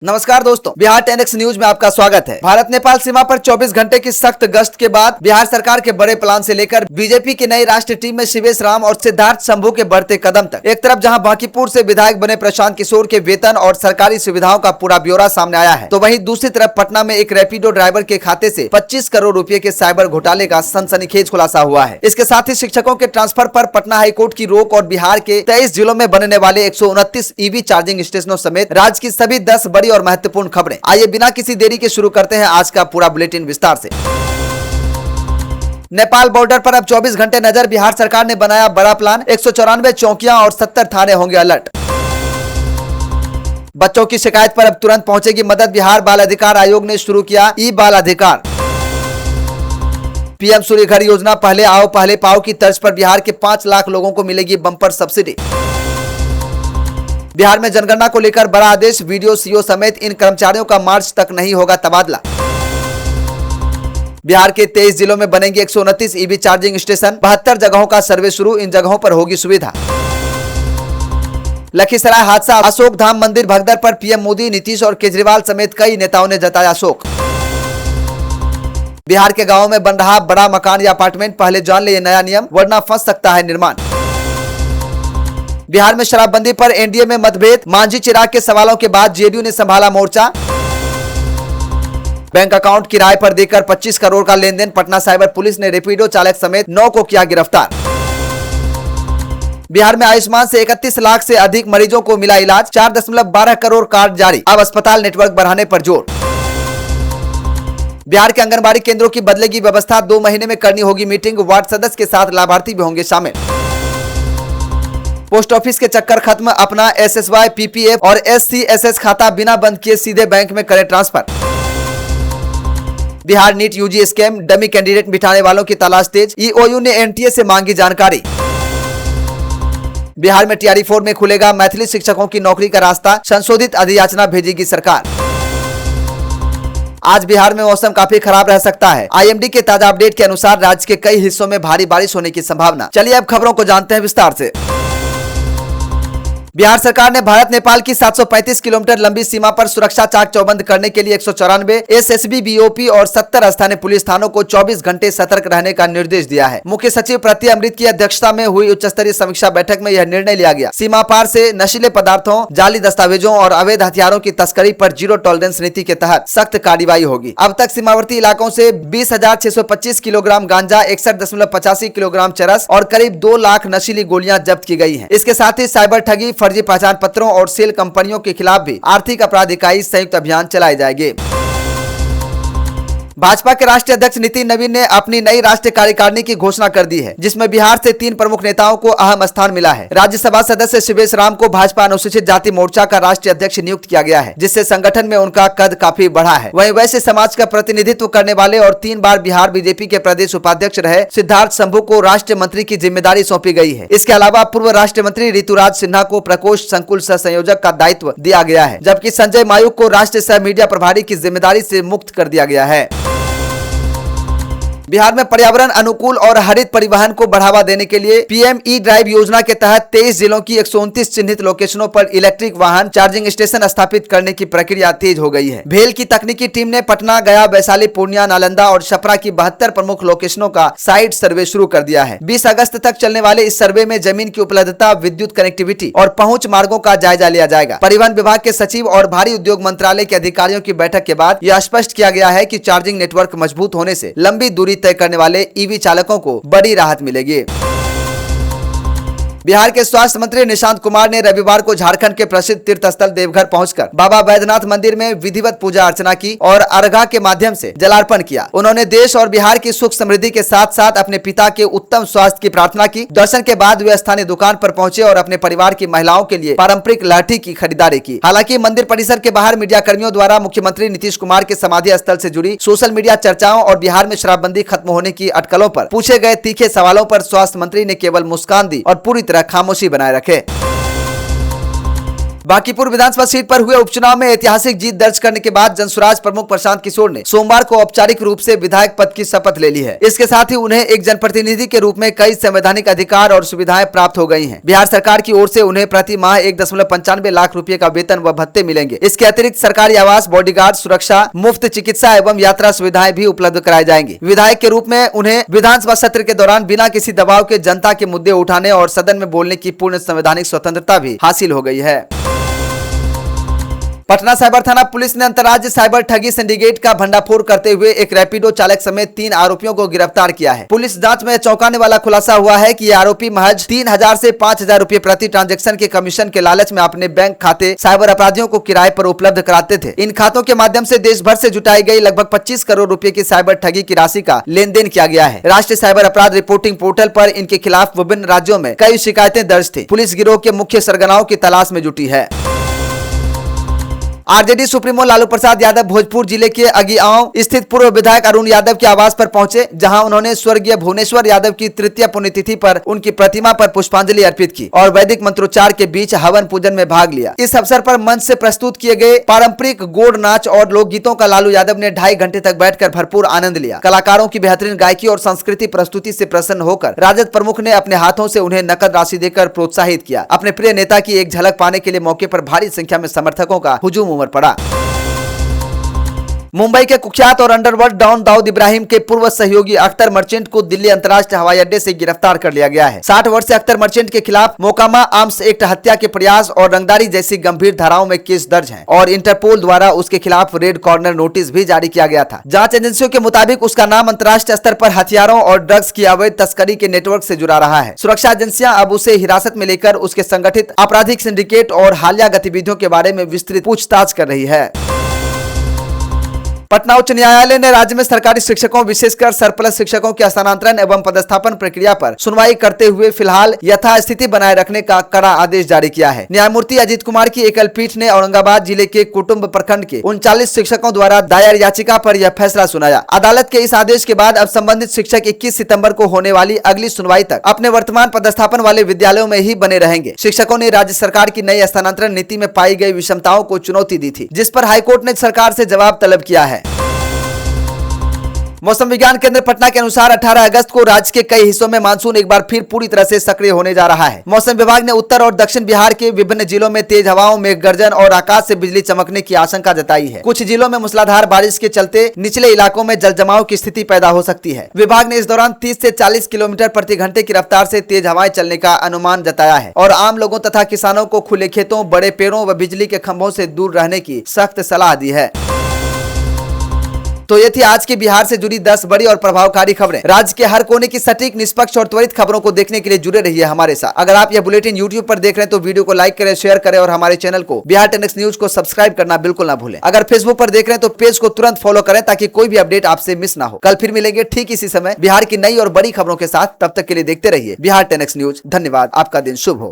नमस्कार दोस्तों, Bihar 10X news में आपका स्वागत है। भारत नेपाल सीमा पर 24 घंटे की सख्त गश्त के बाद बिहार सरकार के बड़े प्लान से लेकर बीजेपी की नई राष्ट्रीय टीम में शिवेश राम और सिद्धार्थ शंभू के बढ़ते कदम तक, एक तरफ जहां बांकीपुर से विधायक बने प्रशांत किशोर के वेतन और सरकारी सुविधाओं का पूरा ब्यौरा सामने आया है, तो वहीं दूसरी तरफ पटना में एक रैपिडो ड्राइवर के खाते से 25 करोड़ रुपए के साइबर घोटाले का सनसनीखेज खुलासा हुआ है। इसके साथ ही शिक्षकों के ट्रांसफर पर पटना हाईकोर्ट की रोक और बिहार के 23 जिलों में बनने वाले 129 ईवी चार्जिंग स्टेशनों समेत राज्य की सभी 10 बड़ी और महत्वपूर्ण खबरें। आइए बिना किसी देरी के शुरू करते हैं आज का पूरा बुलेटिन विस्तार से। नेपाल बॉर्डर पर अब 24 घंटे नजर, बिहार सरकार ने बनाया बड़ा प्लान। 194 चौकियां और 70 थाने होंगे अलर्ट। बच्चों की शिकायत पर अब तुरंत पहुंचेगी मदद, बिहार बाल अधिकार आयोग ने शुरू किया ई बाल अधिकार। पीएम सूर्य घर योजना पहले आओ पहले पाओ की तर्ज पर बिहार के 5 लाख लोगों को मिलेगी बम्पर सब्सिडी। बिहार में जनगणना को लेकर बड़ा आदेश, वीडियो सीओ समेत इन कर्मचारियों का मार्च तक नहीं होगा तबादला। बिहार के 23 जिलों में बनेंगे 129 ईवी चार्जिंग स्टेशन, 72 जगहों का सर्वे शुरू, इन जगहों पर होगी सुविधा। लखीसराय हादसा, अशोक धाम मंदिर भगदड़ पर पीएम मोदी, नीतीश और केजरीवाल समेत कई नेताओं ने जताया शोक। बिहार के गांवों में बन रहा बड़ा मकान या अपार्टमेंट, पहले जान ले ये नया नियम वरना फंस सकता है निर्माण। बिहार में शराबबंदी पर एनडीए में मतभेद, मांझी चिराग के सवालों के बाद जेडीयू ने संभाला मोर्चा। बैंक अकाउंट किराए पर देकर 25 करोड़ का लेन देन, पटना साइबर पुलिस ने रैपिडो चालक समेत 9 को किया गिरफ्तार। बिहार में आयुष्मान से 31 लाख से अधिक मरीजों को मिला इलाज, 4.12 करोड़ कार्ड जारी, अब अस्पताल नेटवर्क बढ़ाने पर जोर। बिहार के आंगनबाड़ी केंद्रों की बदलेगी व्यवस्था, 2 महीने में करनी होगी मीटिंग, वार्ड सदस्य के साथ लाभार्थी भी होंगे शामिल। पोस्ट ऑफिस के चक्कर खत्म, अपना एसएसवाई, पीपीएफ और एससीएसएस खाता बिना बंद किए सीधे बैंक में करें transfer. Bihar NEET UG scam, dummy candidate बिठाने वालों की तलाश तेज, ईओयू ने एनटीए से मांगी जानकारी। बिहार में टीआरई 4 में खुलेगा मैथिली शिक्षकों की नौकरी का रास्ता, संशोधित अधियाचना भेजेगी सरकार। आज बिहार में मौसम काफी खराब रह सकता है, आईएमडी के ताजा अपडेट के अनुसार राज्य के कई हिस्सों में भारी बारिश होने की संभावना। चलिए अब खबरों को जानते हैं विस्तार से। बिहार सरकार ने भारत नेपाल की 735 किलोमीटर लंबी सीमा पर सुरक्षा चाक चौबंद करने के लिए 194 एसएसबी, बीओपी और 70 स्थानीय पुलिस थानों को 24 घंटे सतर्क रहने का निर्देश दिया है। मुख्य सचिव प्रत्यय अमृत की अध्यक्षता में हुई उच्च स्तरीय समीक्षा बैठक में यह निर्णय लिया गया। सीमा पार से नशीले पदार्थों, जाली दस्तावेजों और अवैध हथियारों की तस्करी पर जीरो टॉलरेंस नीति के तहत सख्त कार्रवाई होगी। अब तक सीमावर्ती इलाकों से 20,625 किलोग्राम गांजा, 61.85 किलोग्राम चरस और करीब 2 लाख नशीली गोलियां जब्त की गई है। इसके साथ ही साइबर ठगी, फर्जी पहचान पत्रों और सेल कंपनियों के खिलाफ भी आर्थिक अपराध इकाई संयुक्त अभियान चलाए जाएंगे। भाजपा के राष्ट्रीय अध्यक्ष नितिन नवीन ने अपनी नई राष्ट्रीय कार्यकारिणी की घोषणा कर दी है, जिसमें बिहार से 3 प्रमुख नेताओं को अहम स्थान मिला है। राज्यसभा सदस्य शिवेश राम को भाजपा अनुसूचित जाति मोर्चा का राष्ट्रीय अध्यक्ष नियुक्त किया गया है, जिससे संगठन में उनका कद काफी बढ़ा है। वहीं वैश्य समाज का प्रतिनिधित्व करने वाले और 3 बार बिहार बीजेपी के प्रदेश उपाध्यक्ष रहे सिद्धार्थ शंभू को राष्ट्रीय मंत्री की जिम्मेदारी सौंपी गई है। इसके अलावा पूर्व राष्ट्रीय मंत्री ऋतुराज सिन्हा को प्रकोष्ठ संकुल सह संयोजक का दायित्व दिया गया है, जबकि संजय मायूख को राष्ट्रीय सह मीडिया प्रभारी की जिम्मेदारी से मुक्त कर दिया गया है। बिहार में पर्यावरण अनुकूल और हरित परिवहन को बढ़ावा देने के लिए पीएम ई ड्राइव योजना के तहत 23 जिलों की 129 चिन्हित लोकेशनों पर इलेक्ट्रिक वाहन चार्जिंग स्टेशन स्थापित करने की प्रक्रिया तेज हो गई है। भेल की तकनीकी टीम ने पटना, गया, वैशाली, पूर्णिया, नालंदा और छपरा की 72 प्रमुख लोकेशनों का साइट सर्वे शुरू कर दिया है। 20 अगस्त तक चलने वाले इस सर्वे में जमीन की उपलब्धता, विद्युत कनेक्टिविटी और पहुंच मार्गों का जायजा लिया जाएगा। परिवहन विभाग के सचिव और भारी उद्योग मंत्रालय के अधिकारियों की बैठक के बाद यह स्पष्ट किया गया है कि चार्जिंग नेटवर्क मजबूत होने से लंबी दूरी तय करने वाले ईवी चालकों को बड़ी राहत मिलेगी। बिहार के स्वास्थ्य मंत्री निशांत कुमार ने रविवार को झारखंड के प्रसिद्ध तीर्थ स्थल देवघर पहुंचकर बाबा बैद्यनाथ मंदिर में विधिवत पूजा अर्चना की और अर्घा के माध्यम से जलार्पण किया। उन्होंने देश और बिहार की सुख समृद्धि के साथ साथ अपने पिता के उत्तम स्वास्थ्य की प्रार्थना की। दर्शन के बाद वे स्थानीय दुकान पर पहुंचे और अपने परिवार की महिलाओं के लिए पारंपरिक लाठी की खरीदारी की। हालांकि मंदिर परिसर के बाहर मीडिया कर्मियों द्वारा मुख्यमंत्री नीतीश कुमार के समाधि स्थल से जुड़ी सोशल मीडिया चर्चाओं और बिहार में शराबबंदी खत्म होने की अटकलों पर पूछे गए तीखे सवालों पर स्वास्थ्य मंत्री ने केवल मुस्कान दी और पूरी तरह खामोशी बनाए रखे। बांकीपुर विधानसभा सीट पर हुए उपचुनाव में ऐतिहासिक जीत दर्ज करने के बाद जनसुराज प्रमुख प्रशांत किशोर ने सोमवार को औपचारिक रूप से विधायक पद की शपथ ले ली है। इसके साथ ही उन्हें एक जनप्रतिनिधि के रूप में कई संवैधानिक अधिकार और सुविधाएं प्राप्त हो गई हैं। बिहार सरकार की ओर से उन्हें प्रति माह 1.95 लाख रुपए का वेतन व भत्ते मिलेंगे। इसके अतिरिक्त सरकारी आवास, बॉडीगार्ड, सुरक्षा, मुफ्त चिकित्सा एवं यात्रा सुविधाएं भी उपलब्ध कराई जाएंगी। विधायक के रूप में उन्हें विधानसभा सत्र के दौरान बिना किसी दबाव के जनता के मुद्दे उठाने और सदन में बोलने की पूर्ण संवैधानिक स्वतंत्रता भी हासिल हो गई है। पटना साइबर थाना पुलिस ने अंतर्राज्य साइबर ठगी सिंडिकेट का भंडाफोड़ करते हुए एक रैपिडो चालक समेत 3 आरोपियों को गिरफ्तार किया है। पुलिस जांच में चौंकाने वाला खुलासा हुआ है कि ये आरोपी महज 3000 से 5000 रुपए प्रति ट्रांजैक्शन के कमीशन के लालच में अपने बैंक खाते साइबर अपराधियों को किराए पर उपलब्ध कराते थे। इन खातों के माध्यम से देश भर से जुटाई गई लगभग 25 करोड़ रुपए की साइबर ठगी की राशि का लेन देन किया गया है। राष्ट्रीय साइबर अपराध रिपोर्टिंग पोर्टल पर इनके खिलाफ विभिन्न राज्यों में कई शिकायतें दर्ज थी। पुलिस गिरोह के मुख्य सरगनाओं की तलाश में जुटी है। आरजेडी सुप्रीमो लालू प्रसाद यादव भोजपुर जिले के अगिआंव स्थित पूर्व विधायक अरुण यादव के आवास पर पहुंचे, जहां उन्होंने स्वर्गीय भुवनेश्वर यादव की तृतीय पुण्यतिथि पर उनकी प्रतिमा पर पुष्पांजलि अर्पित की और वैदिक मंत्रोच्चार के बीच हवन पूजन में भाग लिया। इस अवसर पर मंच से प्रस्तुत किए गए पारंपरिक गोड़ नाच और लोकगीतों का लालू यादव ने 2.5 घंटे तक बैठकर भरपूर आनंद लिया। कलाकारों की बेहतरीन गायकी और संस्कृति प्रस्तुति से प्रसन्न होकर राजद प्रमुख ने अपने हाथों से उन्हें नकद राशि देकर प्रोत्साहित किया। अपने प्रिय नेता की एक झलक पाने के लिए मौके पर भारी संख्या में समर्थकों का हुजूम उमड़ पड़ा। मुंबई के कुख्यात और अंडरवर्ल्ड डॉन दाऊद इब्राहिम के पूर्व सहयोगी अख्तर मर्चेंट को दिल्ली अंतर्राष्ट्रीय हवाई अड्डे से गिरफ्तार कर लिया गया है। 60 वर्षीय अख्तर मर्चेंट के खिलाफ मोकामा आर्म्स एक्ट, हत्या के प्रयास और रंगदारी जैसी गंभीर धाराओं में केस दर्ज हैं और इंटरपोल द्वारा उसके खिलाफ रेड कॉर्नर नोटिस भी जारी किया गया था। जांच एजेंसियों के मुताबिक उसका नाम अंतर्राष्ट्रीय स्तर पर हथियारों और ड्रग्स की अवैध तस्करी के नेटवर्क से जुड़ा रहा है। सुरक्षा एजेंसियां अब उसे हिरासत में लेकर उसके संगठित आपराधिक सिंडिकेट और हालिया गतिविधियों के बारे में विस्तृत पूछताछ कर रही है। पटना उच्च न्यायालय ने राज्य में सरकारी शिक्षकों, विशेषकर सरप्लस शिक्षकों के स्थानांतरण एवं पदस्थापन प्रक्रिया पर सुनवाई करते हुए फिलहाल यथास्थिति बनाए रखने का कड़ा आदेश जारी किया है। न्यायमूर्ति अजीत कुमार की एकल पीठ ने औरंगाबाद जिले के कुटुंब प्रखंड के 39 शिक्षकों द्वारा दायर याचिका पर यह फैसला सुनाया। अदालत के इस आदेश के बाद अब संबंधित शिक्षक 21 सितंबर को होने वाली अगली सुनवाई तक अपने वर्तमान पदस्थापन वाले विद्यालयों में ही बने रहेंगे। शिक्षकों ने राज्य सरकार की नई स्थानांतरण नीति में पाई गई विषमताओं को चुनौती दी थी, जिस पर हाईकोर्ट ने सरकार से जवाब तलब किया है। मौसम विज्ञान केंद्र पटना के अनुसार 18 अगस्त को राज्य के कई हिस्सों में मानसून एक बार फिर पूरी तरह से सक्रिय होने जा रहा है। मौसम विभाग ने उत्तर और दक्षिण बिहार के विभिन्न जिलों में तेज हवाओं, मेघ गर्जन और आकाश से बिजली चमकने की आशंका जताई है। कुछ जिलों में मूसलाधार बारिश के चलते निचले इलाकों में जलजमाव की स्थिति पैदा हो सकती है। विभाग ने इस दौरान 30 से 40 किलोमीटर प्रति घंटे की रफ्तार से तेज हवाएं चलने का अनुमान जताया है और आम लोगों तथा किसानों को खुले खेतों, बड़े पेड़ों व बिजली के खंभों से दूर रहने की सख्त सलाह दी है। तो ये थी आज की बिहार से जुड़ी 10 बड़ी और प्रभावकारी खबरें। राज्य के हर कोने की सटीक, निष्पक्ष और त्वरित खबरों को देखने के लिए जुड़े रहिए हमारे साथ। अगर आप यह बुलेटिन यूट्यूब पर देख रहे हैं तो वीडियो को लाइक करें, शेयर करें और हमारे चैनल को बिहार 10x न्यूज को सब्सक्राइब करना बिल्कुल ना भूलें। अगर फेसबुक पर देख रहे हैं तो पेज को तुरंत फॉलो करें ताकि कोई भी अपडेट आपसे मिस ना हो। कल फिर मिलेंगे ठीक इसी समय बिहार की नई और बड़ी खबरों के साथ। तब तक के लिए देखते रहिए बिहार 10x न्यूज। धन्यवाद। आपका दिन शुभ हो।